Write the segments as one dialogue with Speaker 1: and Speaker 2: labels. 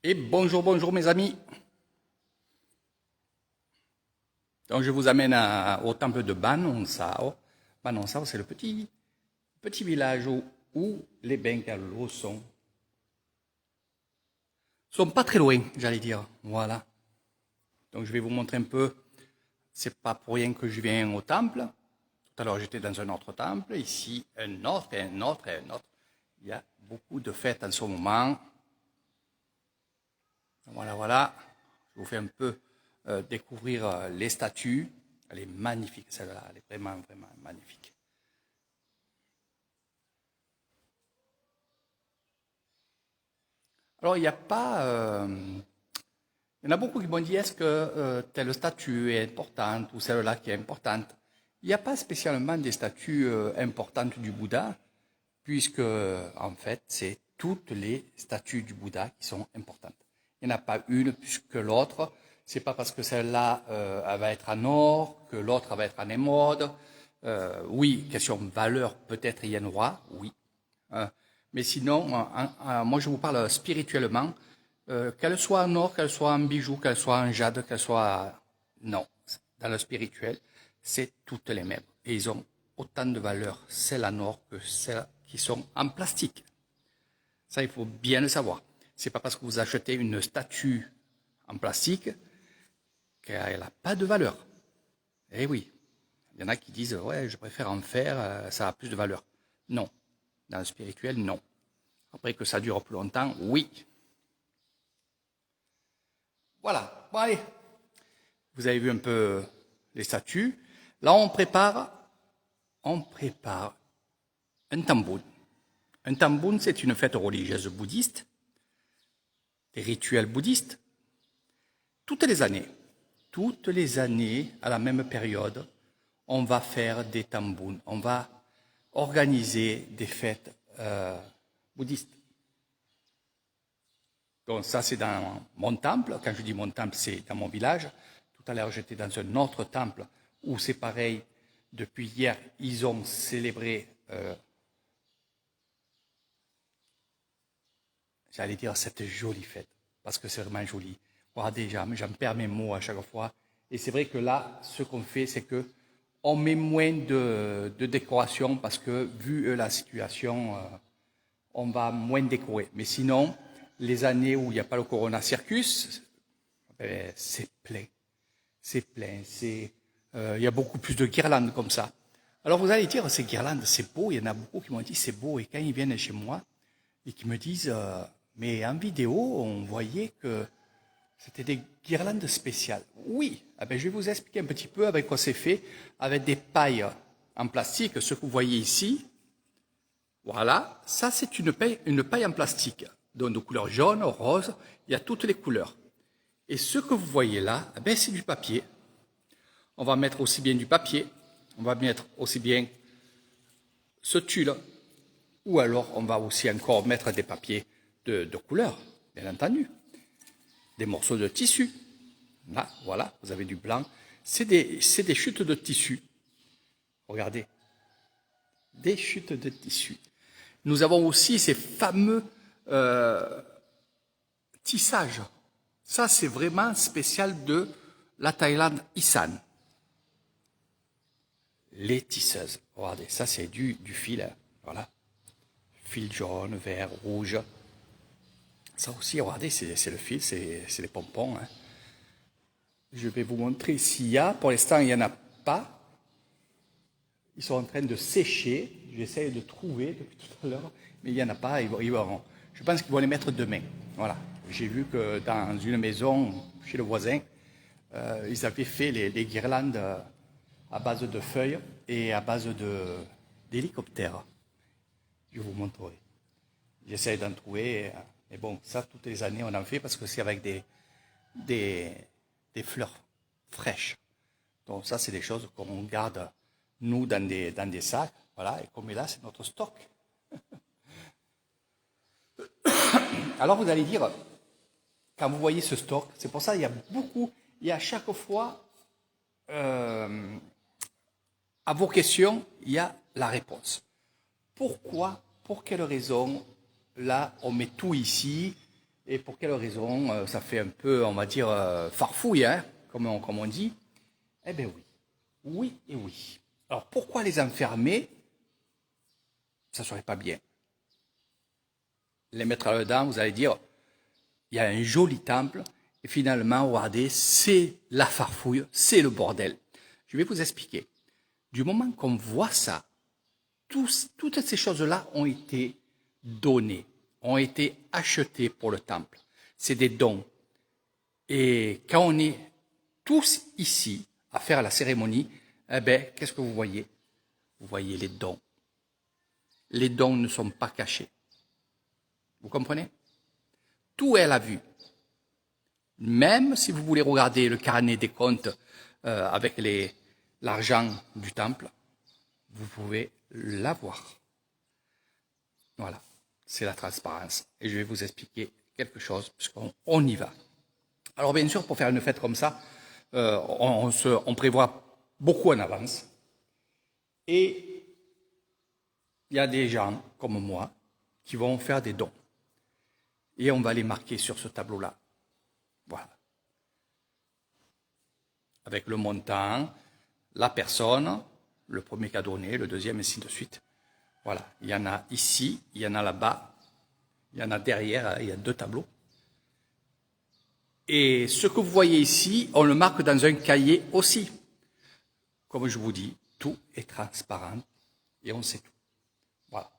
Speaker 1: Et bonjour, bonjour mes amis. Donc je vous amène au temple de Banonsao. Banonsao, c'est le petit village où les bungalows sont pas très loin, j'allais dire. Voilà. Donc je vais vous montrer un peu. C'est pas pour rien que je viens au temple. Tout à l'heure j'étais dans un autre temple. Ici un autre et un autre et un autre. Il y a beaucoup de fêtes en ce moment. Voilà, voilà. Je vous fais un peu découvrir les statues. Elle est magnifique, celle-là. Elle est vraiment, vraiment magnifique. Alors, il n'y a pas... il y en a beaucoup qui m'ont dit, est-ce que telle statue est importante ou celle-là qui est importante? Il n'y a pas spécialement des statues importantes du Bouddha, puisque, en fait, c'est toutes les statues du Bouddha qui sont importantes. Il n'y en a pas une plus que l'autre. C'est pas parce que celle-là elle va être en or que l'autre va être en émeraude. Oui, question valeur, peut-être il y en aura, oui. Mais sinon, moi je vous parle spirituellement. Qu'elle soit en or, qu'elle soit en bijoux, qu'elle soit en jade, qu'elle soit... Non, dans le spirituel, c'est toutes les mêmes. Et ils ont autant de valeur, celles en or que celles qui sont en plastique. Ça, il faut bien le savoir. C'est pas parce que vous achetez une statue en plastique qu'elle n'a pas de valeur. Eh oui, il y en a qui disent, ouais, je préfère en fer, ça a plus de valeur. Non, dans le spirituel, non. Après que ça dure plus longtemps, oui. Voilà, bon allez, vous avez vu un peu les statues. Là, on prépare un tamboun. Un tamboun, c'est une fête religieuse bouddhiste, des rituels bouddhistes. Toutes les années, à la même période, on va faire des tambouns, on va organiser des fêtes bouddhistes. Donc ça, c'est dans mon temple. Quand je dis mon temple, c'est dans mon village. Tout à l'heure, j'étais dans un autre temple où c'est pareil. Depuis hier, ils ont célébré, j'allais dire, cette jolie fête, parce que c'est vraiment joli. Regardez, j'en perds mes mots à chaque fois. Et c'est vrai que là, ce qu'on fait, c'est que on met moins de décoration parce que, vu la situation, on va moins décorer. Mais sinon, les années où il n'y a pas le Corona Circus, c'est plein. C'est plein. Il y a beaucoup plus de guirlandes comme ça. Alors vous allez dire, ces guirlandes, c'est beau. Il y en a beaucoup qui m'ont dit, c'est beau. Et quand ils viennent chez moi et qui me disent, mais en vidéo, on voyait que c'était des guirlandes spéciales. Oui, je vais vous expliquer un petit peu avec quoi c'est fait, avec des pailles en plastique, ce que vous voyez ici. Voilà, ça c'est une paille en plastique, donc de couleur jaune, rose, il y a toutes les couleurs. Et ce que vous voyez là, c'est du papier. On va mettre aussi bien du papier, on va mettre aussi bien ce tulle, ou alors on va aussi encore mettre des papiers de couleur, bien entendu. Des morceaux de tissu. Là, voilà, vous avez du blanc. C'est des chutes de tissu. Regardez. Des chutes de tissu. Nous avons aussi ces fameux tissages. Ça, c'est vraiment spécial de la Thaïlande Isan. Les tisseuses. Regardez, ça, c'est du fil. Hein. Voilà. Fil jaune, vert, rouge. Ça aussi, regardez, c'est le fil, c'est les pompons. Hein. Je vais vous montrer s'il y a. Pour l'instant, il n'y en a pas. Ils sont en train de sécher. J'essaie de trouver depuis tout à l'heure, mais il n'y en a pas. Je pense qu'ils vont les mettre demain. Voilà. J'ai vu que dans une maison, chez le voisin, ils avaient fait les guirlandes à base de feuilles et à base d'hélicoptères. Je vous montrerai. J'essaie d'en trouver. Mais bon, ça, toutes les années, on en fait parce que c'est avec des fleurs fraîches. Donc ça, c'est des choses qu'on garde, nous, dans des sacs. Voilà, et comme là, c'est notre stock. Alors vous allez dire, quand vous voyez ce stock, c'est pour ça qu'il y a beaucoup, il y a à chaque fois, à vos questions, il y a la réponse. Pourquoi, pour quelle raison, là, on met tout ici Et pour quelle raison? Ça fait un peu, on va dire, farfouille, hein, comme on dit. Eh bien oui. Oui et oui. Alors pourquoi les enfermer? Ça ne serait pas bien. Les mettre là-dedans, vous allez dire, il y a un joli temple, et finalement, regardez, c'est la farfouille, c'est le bordel. Je vais vous expliquer. Du moment qu'on voit ça, toutes ces choses-là ont été données, ont été achetées pour le temple. C'est des dons. Et quand on est tous ici à faire la cérémonie, eh bien, qu'est-ce que vous voyez? Vous voyez les dons. Les dons ne sont pas cachés. Vous comprenez? Tout est à la vue. Même si vous voulez regarder le carnet des comptes avec l'argent du temple, vous pouvez l'avoir. Voilà, c'est la transparence. Et je vais vous expliquer quelque chose, puisqu'on y va. Alors bien sûr, pour faire une fête comme ça, on prévoit beaucoup en avance. Et il y a des gens comme moi qui vont faire des dons. Et on va les marquer sur ce tableau-là. Voilà. Avec le montant, la personne, le premier qui a donné, le deuxième, et ainsi de suite. Voilà. Il y en a ici, il y en a là-bas, il y en a derrière, il y a 2 tableaux. Et ce que vous voyez ici, on le marque dans un cahier aussi. Comme je vous dis, tout est transparent et on sait tout. Voilà.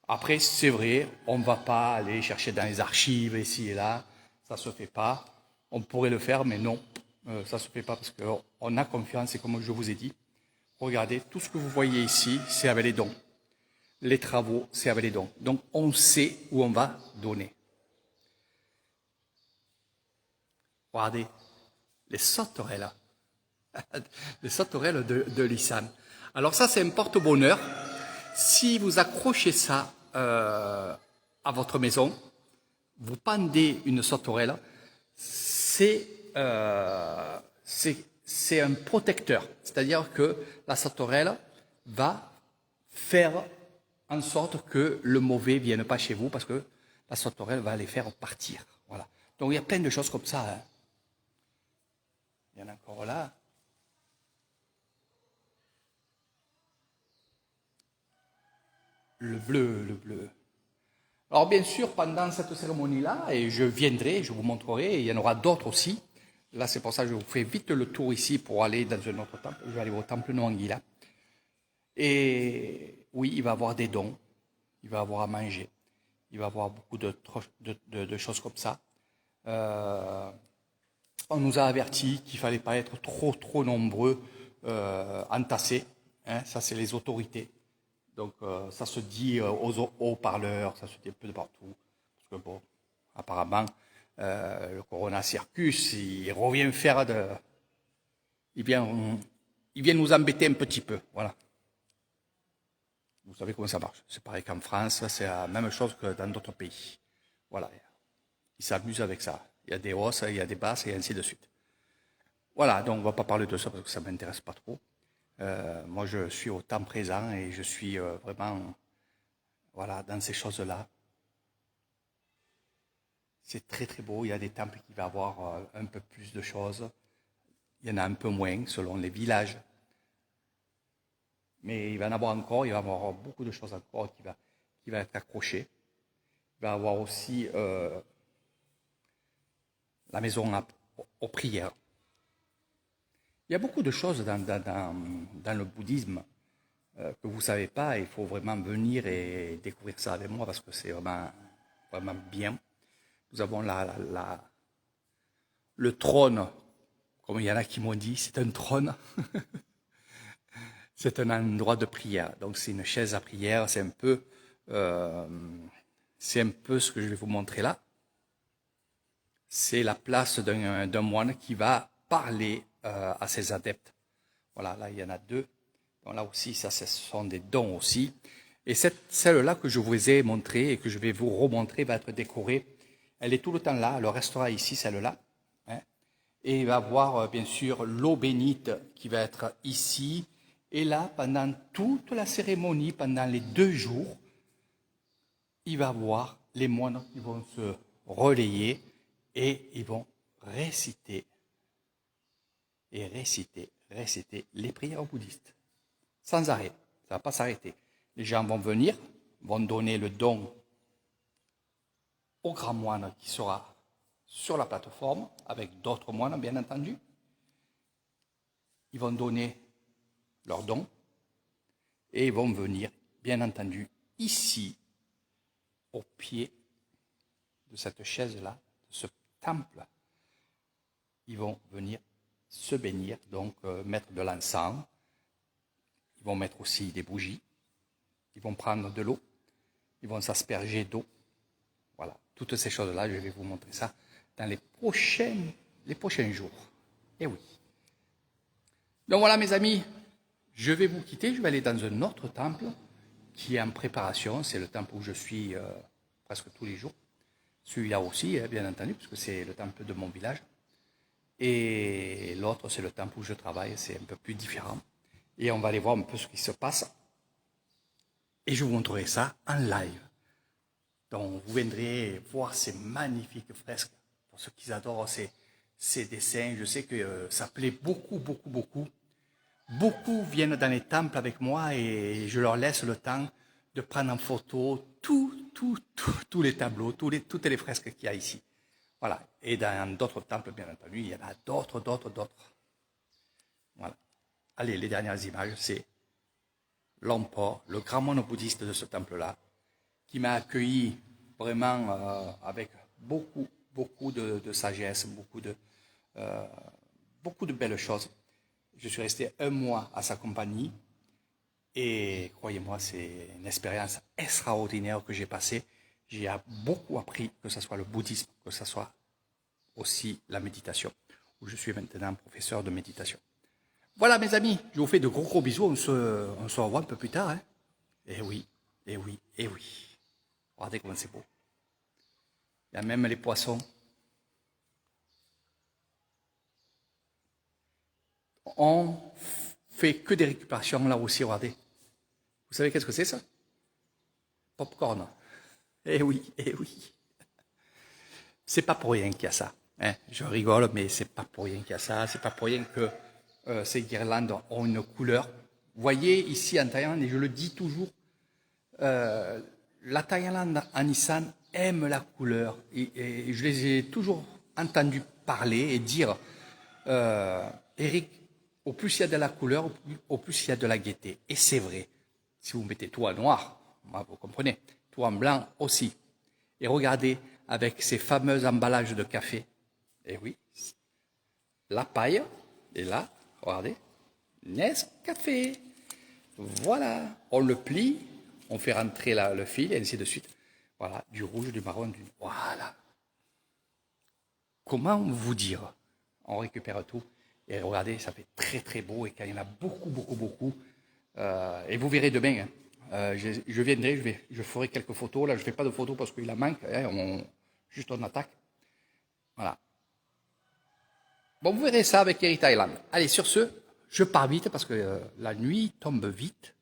Speaker 1: Après, c'est vrai, on ne va pas aller chercher dans les archives ici et là, ça ne se fait pas. On pourrait le faire, mais non, ça ne se fait pas parce qu'on a confiance et comme je vous ai dit, regardez, tout ce que vous voyez ici, c'est avec les dons. Les travaux, c'est avec les dons. Donc, on sait où on va donner. Regardez, les sauterelles, les sauterelles de Lissane. Alors ça, c'est un porte-bonheur. Si vous accrochez ça à votre maison, vous pendez une sauterelle, c'est un protecteur. C'est-à-dire que la sauterelle va faire en sorte que le mauvais ne vienne pas chez vous parce que la sauterelle va les faire partir. Voilà. Donc il y a plein de choses comme ça. Hein. Il y en a encore là. Le bleu, le bleu. Alors bien sûr, pendant cette cérémonie-là, et je viendrai, je vous montrerai, et il y en aura d'autres aussi. Là, c'est pour ça que je vous fais vite le tour ici pour aller dans un autre temple. Je vais aller au temple Noanguila. Et oui, il va y avoir des dons, il va y avoir à manger, il va y avoir beaucoup de choses comme ça. On nous a averti qu'il ne fallait pas être trop nombreux entassés. Hein, ça, c'est les autorités. Donc, ça se dit aux haut-parleurs, ça se dit un peu de partout. Parce que bon, apparemment, le Corona Circus, il revient faire de... Il vient nous embêter un petit peu, voilà. Vous savez comment ça marche. C'est pareil qu'en France, c'est la même chose que dans d'autres pays. Voilà. Ils s'amusent avec ça. Il y a des hausses, il y a des basses et ainsi de suite. Voilà, donc on ne va pas parler de ça parce que ça ne m'intéresse pas trop. Moi, je suis au temps présent et je suis vraiment voilà, dans ces choses-là. C'est très très beau. Il y a des temples qui vont avoir un peu plus de choses. Il y en a un peu moins selon les villages. Mais il va y en avoir encore. Il va y avoir beaucoup de choses encore qui va être accrochées. Il va y avoir aussi la maison aux prières. Il y a beaucoup de choses dans le bouddhisme que vous ne savez pas. Il faut vraiment venir et découvrir ça avec moi parce que c'est vraiment, vraiment bien. Nous avons le trône, comme il y en a qui m'ont dit, c'est un trône. C'est un endroit de prière. Donc c'est une chaise à prière. C'est un peu ce que je vais vous montrer là. C'est la place d'un moine qui va parler à ses adeptes. Voilà, là il y en a 2. Donc là aussi, ça ce sont des dons aussi. Et celle-là que je vous ai montrée et que je vais vous remontrer va être décorée. Elle est tout le temps là, elle restera ici, celle-là. Hein. Et il va y avoir bien sûr l'eau bénite qui va être ici. Et là, pendant toute la cérémonie, pendant les 2 jours, il va y avoir les moines qui vont se relayer et ils vont réciter et réciter les prières bouddhistes. Sans arrêt, ça ne va pas s'arrêter. Les gens vont venir, vont donner le don au grand moine qui sera sur la plateforme, avec d'autres moines bien entendu. Ils vont donner leur don et ils vont venir, bien entendu, ici, au pied de cette chaise-là, de ce temple. Ils vont venir se bénir, donc mettre de l'encens. Ils vont mettre aussi des bougies. Ils vont prendre de l'eau. Ils vont s'asperger d'eau. Voilà, toutes ces choses-là, je vais vous montrer ça dans les prochains jours. Eh oui. Donc voilà, mes amis, je vais vous quitter. Je vais aller dans un autre temple qui est en préparation. C'est le temple où je suis presque tous les jours. Celui-là aussi, bien entendu, parce que c'est le temple de mon village. Et l'autre, c'est le temple où je travaille. C'est un peu plus différent. Et on va aller voir un peu ce qui se passe. Et je vous montrerai ça en live. Donc, vous viendrez voir ces magnifiques fresques. Pour ceux qui adorent ces dessins, je sais que ça plaît beaucoup. Beaucoup viennent dans les temples avec moi et je leur laisse le temps de prendre en photo tous les tableaux, toutes les fresques qu'il y a ici. Voilà. Et dans d'autres temples, bien entendu, il y en a d'autres. Voilà. Allez, les dernières images, c'est Longpo, le grand moine bouddhiste de ce temple-là, qui m'a accueilli vraiment avec beaucoup de sagesse, beaucoup de belles choses. Je suis resté 1 mois à sa compagnie et croyez-moi, c'est une expérience extraordinaire que j'ai passée. J'ai beaucoup appris, que ce soit le bouddhisme, que ce soit aussi la méditation, où je suis maintenant professeur de méditation. Voilà mes amis, je vous fais de gros bisous, on se revoit un peu plus tard. Hein. Eh oui. Regardez comment c'est beau. Il y a même les poissons. On fait que des récupérations là aussi, regardez. Vous savez qu'est-ce que c'est ça? Popcorn. Eh oui. C'est pas pour rien qu'il y a ça. Hein. Je rigole, mais c'est pas pour rien qu'il y a ça. C'est pas pour rien que ces guirlandes ont une couleur. Vous voyez ici en Thaïlande, et je le dis toujours, la Thaïlande en Nissan aime la couleur. Et je les ai toujours entendus parler et dire, Eric, au plus il y a de la couleur, au plus il y a de la gaieté. Et c'est vrai. Si vous mettez tout en noir, vous comprenez, tout en blanc aussi. Et regardez, avec ces fameux emballages de café, eh oui, la paille, et là, regardez, Nescafé. Voilà, on le plie, on fait rentrer le fil, et ainsi de suite. Voilà, du rouge, du marron, Voilà. Comment vous dire? On récupère tout. Et regardez, ça fait très beau. Et quand il y en a beaucoup, et vous verrez demain, hein, je viendrai, je ferai quelques photos. Là, je ne fais pas de photos parce qu'il en manque. Hein, juste on attaque. Voilà. Bon, vous verrez ça avec Eric Thailand. Allez, sur ce, je pars vite parce que la nuit tombe vite.